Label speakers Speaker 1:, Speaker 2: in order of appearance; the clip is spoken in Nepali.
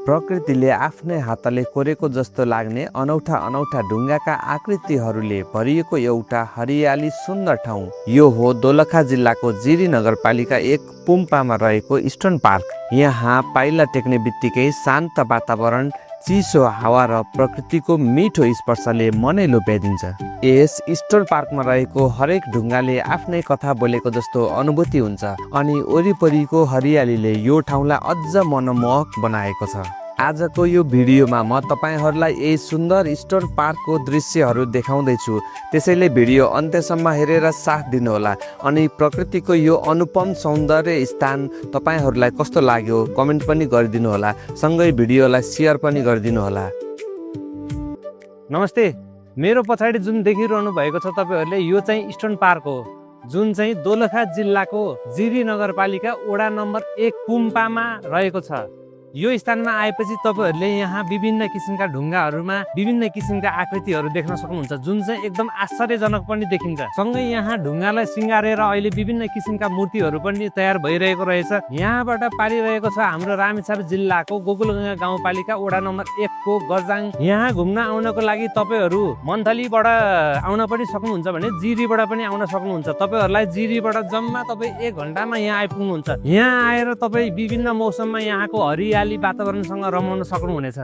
Speaker 1: प्रकृतिले आफ्नै हातले कोरेको जस्तो लाग्ने अनौठा अनौठा ढुङ्गाका आकृतिहरूले भरिएको एउटा हरियाली सुन्दर ठाउँ यो हो दोलखा जिल्लाको जिरी नगरपालिका 1 पुम्पामा रहेको इस्टर्न पार्क। यहाँ पाइला टेक्ने बित्तिकै शान्त वातावरण, चिसो हावा र प्रकृतिको मिठो स्पर्शले मनै लोभ्याइदिन्छ। यस इस्टर्न पार्कमा रहेको हरेक ढुङ्गाले आफ्नै कथा बोलेको जस्तो अनुभूति हुन्छ अनि वरिपरिको हरियालीले यो ठाउँलाई अझ मनमोहक बनाएको छ। आजको यो भिडियोमा म तपाईहरुलाई यही सुन्दर इस्टर्न पार्कको दृश्यहरू देखाउँदैछु, त्यसैले भिडियो अन्त्यसम्म हेरेर साथ दिनुहोला अनि प्रकृतिको यो अनुपम सौन्दर्य स्थान तपाईहरुलाई कस्तो लाग्यो कमेन्ट पनि गरिदिनु होला, सँगै भिडियोलाई शेयर पनि गरिदिनु होला।
Speaker 2: नमस्ते, मेरो पछाडि जुन देखिरहनु भएको छ तपाईहरुले यो चाहिँ इस्टर्न पार्क हो, जुन चाहिँ दोलखा जिल्लाको जिरी नगरपालिका वडा नम्बर 1 पुम्पामा रहेको छ। यो स्थानमा आएपछि तपाईहरुले यहाँ विभिन्न किसिमका ढुङ्गाहरूमा विभिन्न किसिमका आकृतिहरू देख्न सक्नुहुन्छ, जुन चाहिँ एकदम आश्चर्यजनक पनि देखिन्छ। सँगै यहाँ ढुङ्गालाई सिंगारेर अहिले विभिन्न किसिमका मूर्तिहरू पनि तयार भइरहेको रहेछ। यहाँबाट पारिरहेको छ हाम्रो रामेछाप जिल्लाको गोकुलगङ्गा गाउँपालिका वडा नम्बर 1 को गजाङ। यहाँ घुम्न आउनको लागि तपाईहरु मन्थलीबाट आउन पनि सक्नुहुन्छ भने जिरीबाट पनि आउन सक्नुहुन्छ। तपाईहरुलाई जिरीबाट जम्मा 1 घण्टामा यहाँ आइपुग्नुहुन्छ। यहाँ आएर तपाई विभिन्न मौसममा यहाँको हरियाली वातावरणसँग रमाउन सक्नुहुनेछ।